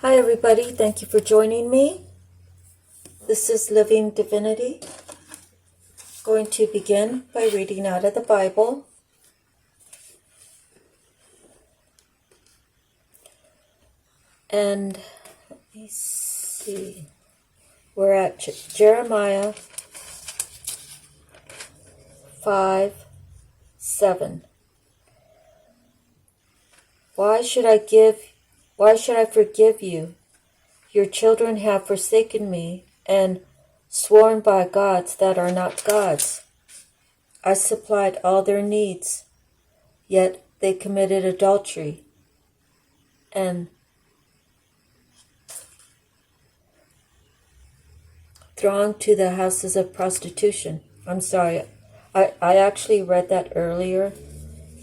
Hi everybody, thank you for joining me. This is Living Divinity. Going to begin by reading out of the Bible. And let me see. We're at Jeremiah 5:7. Why should I forgive you? Your children have forsaken me and sworn by gods that are not gods. I supplied all their needs, yet they committed adultery and thronged to the houses of prostitution. I'm sorry, I actually read that earlier.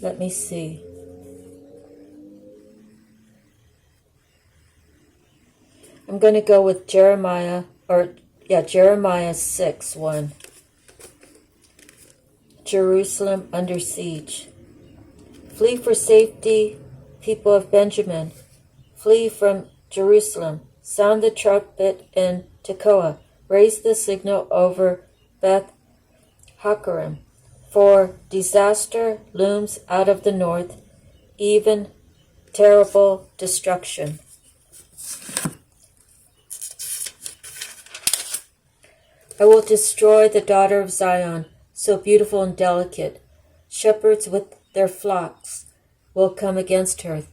Let me see. I'm going to go with Jeremiah 6:1. Jerusalem under siege. Flee for safety, people of Benjamin. Flee from Jerusalem. Sound the trumpet in Tekoa. Raise the signal over Beth Hakkerem. For disaster looms out of the north, even terrible destruction. I will destroy the daughter of Zion, so beautiful and delicate. Shepherds with their flocks will come against her.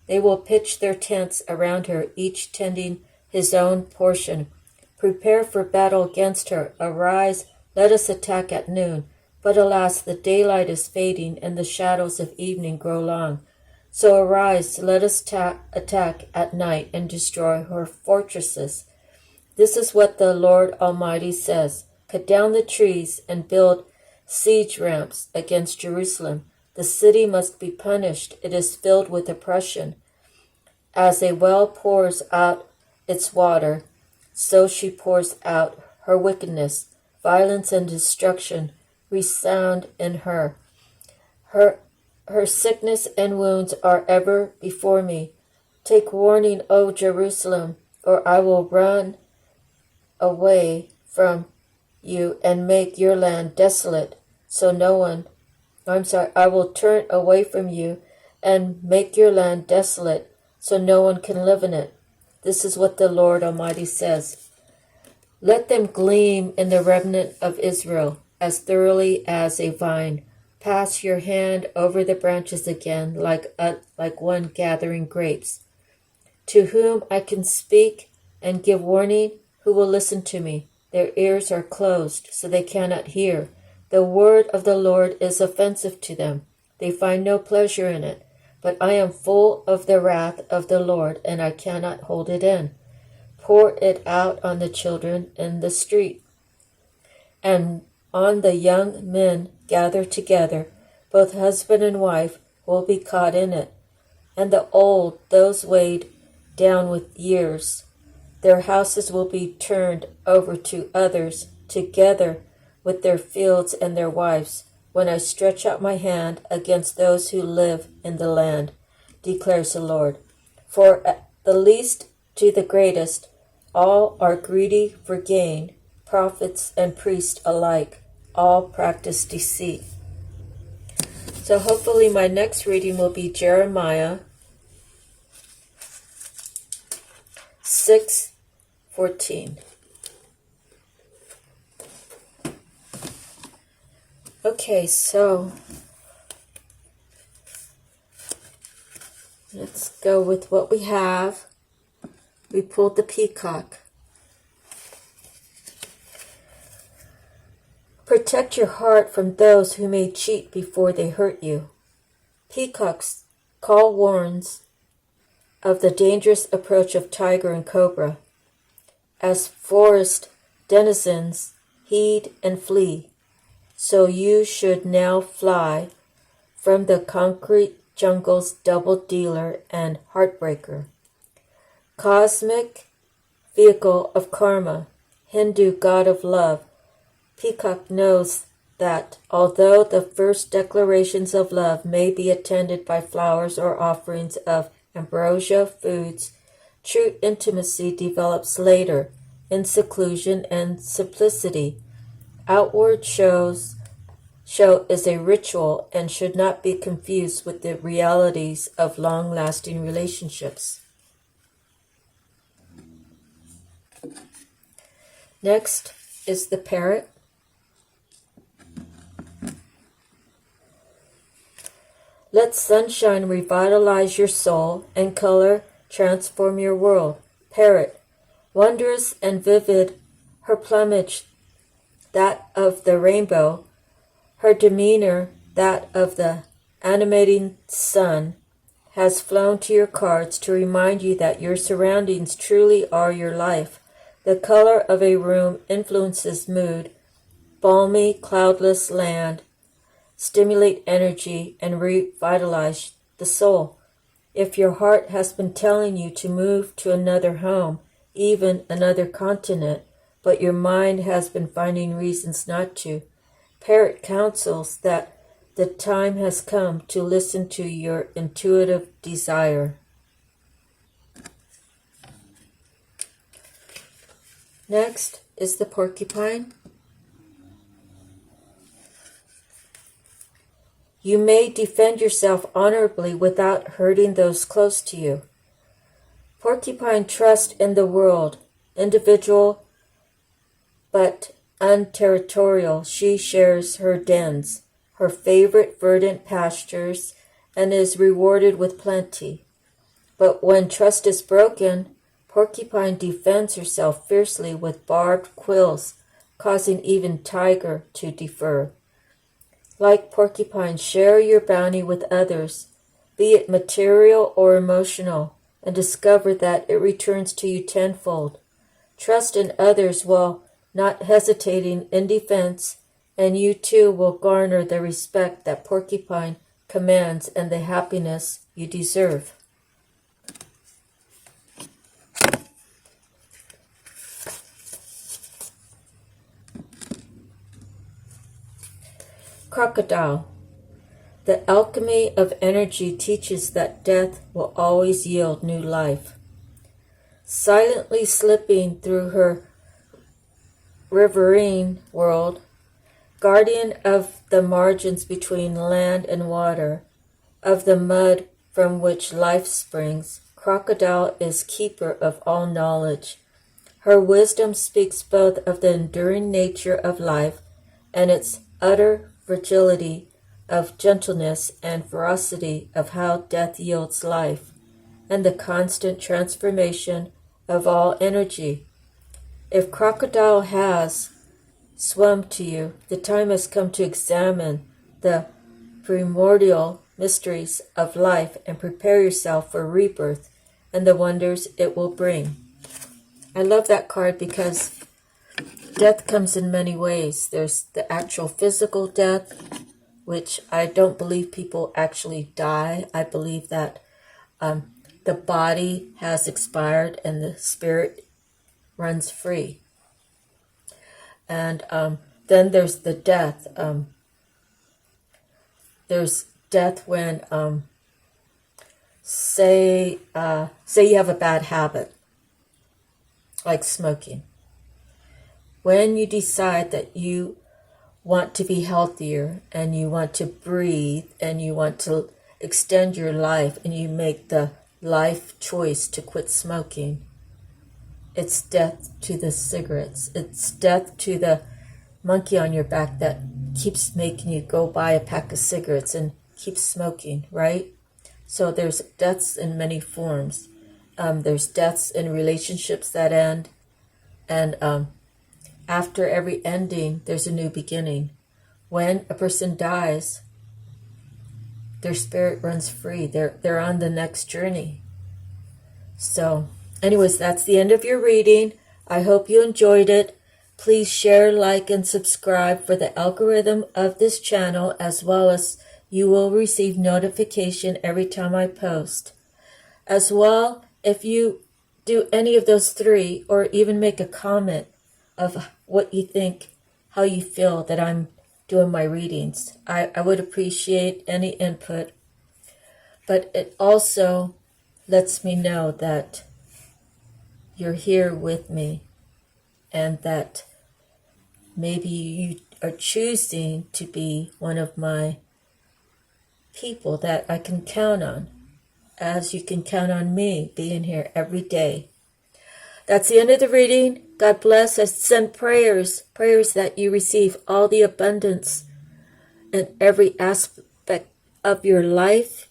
They will pitch their tents around her, each tending his own portion. Prepare for battle against her. Arise, let us attack at noon. But alas, the daylight is fading, and the shadows of evening grow long. So arise, let us attack at night and destroy her fortresses. This is what the Lord Almighty says. Cut down the trees and build siege ramps against Jerusalem. The city must be punished. It is filled with oppression. As a well pours out its water, so she pours out her wickedness. Violence and destruction resound in her. Her sickness and wounds are ever before me. Take warning, O Jerusalem, or I will run away from you and make your land desolate, I will turn away from you and make your land desolate, so no one can live in it. This is what the Lord Almighty says. Let them gleam in the remnant of Israel as thoroughly as a vine. Pass your hand over the branches again, like one gathering grapes. To whom I can speak and give warning, who will listen to me? Their ears are closed, so they cannot hear. The word of the Lord is offensive to them. They find no pleasure in it. But I am full of the wrath of the Lord, and I cannot hold it in. Pour it out on the children in the street, and on the young men gathered together. Both husband and wife will be caught in it, and the old, those weighed down with years. Their houses will be turned over to others, together with their fields and their wives, when I stretch out my hand against those who live in the land, declares the Lord. For the least to the greatest, all are greedy for gain, prophets and priests alike, all practice deceit. So hopefully my next reading will be Jeremiah 6:14. Okay, so let's go with what we have. We pulled the peacock. Protect your heart from those who may cheat before they hurt you. Peacock's call warns of the dangerous approach of tiger and cobra. As forest denizens heed and flee, so you should now fly from the concrete jungle's double dealer and heartbreaker. Cosmic vehicle of karma, Hindu god of love, Peacock knows that although the first declarations of love may be attended by flowers or offerings of ambrosia foods, True intimacy develops later, in seclusion and simplicity. Outward show is a ritual and should not be confused with the realities of long-lasting relationships. Next is the parrot. Let sunshine revitalize your soul and color transform your world. Parrot, wondrous and vivid, her plumage that of the rainbow, her demeanor that of the animating sun, has flown to your cards to remind you that your surroundings truly are your life. The color of a room influences mood. Balmy, cloudless land stimulate energy and revitalize the soul. If your heart has been telling you to move to another home, even another continent, but your mind has been finding reasons not to, Parrot counsels that the time has come to listen to your intuitive desire. Next is the porcupine. You may defend yourself honorably without hurting those close to you. Porcupine trusts in the world, individual but unterritorial. She shares her dens, her favorite verdant pastures, and is rewarded with plenty. But when trust is broken, Porcupine defends herself fiercely with barbed quills, causing even Tiger to defer. Like Porcupine, share your bounty with others, be it material or emotional, and discover that it returns to you tenfold. Trust in others while not hesitating in defense, and you too will garner the respect that Porcupine commands and the happiness you deserve. Crocodile. The alchemy of energy teaches that death will always yield new life. Silently slipping through her riverine world, guardian of the margins between land and water, of the mud from which life springs, Crocodile is keeper of all knowledge. Her wisdom speaks both of the enduring nature of life and its utter fragility, of gentleness and ferocity of how death yields life, and the constant transformation of all energy. If Crocodile has swum to you, the time has come to examine the primordial mysteries of life and prepare yourself for rebirth and the wonders it will bring. I love that card because death comes in many ways. There's the actual physical death, which I don't believe people actually die. I believe that the body has expired and the spirit runs free. And then there's the death. There's death when, say you have a bad habit, like smoking. When you decide that you want to be healthier and you want to breathe and you want to extend your life and you make the life choice to quit smoking, it's death to the cigarettes. It's death to the monkey on your back that keeps making you go buy a pack of cigarettes and keep smoking, right? So there's deaths in many forms. There's deaths in relationships that end, and after every ending, there's a new beginning. When a person dies, their spirit runs free. They're on the next journey. So, anyways, that's the end of your reading. I hope you enjoyed it. Please share, like, and subscribe for the algorithm of this channel, as well as you will receive notification every time I post. As well, if you do any of those three, or even make a comment of what you think, how you feel that I'm doing my readings, I would appreciate any input. But it also lets me know that you're here with me, and that maybe you are choosing to be one of my people that I can count on, as you can count on me being here every day. That's the end of the reading. God bless. I send prayers that you receive all the abundance in every aspect of your life.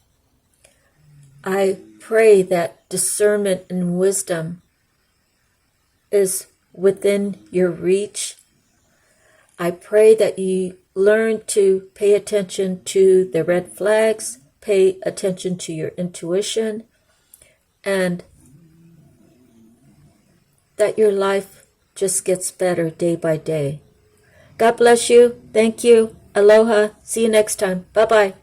I pray that discernment and wisdom is within your reach. I pray that you learn to pay attention to the red flags, pay attention to your intuition, and that your life just gets better day by day. God bless you. Thank you. Aloha. See you next time. Bye-bye.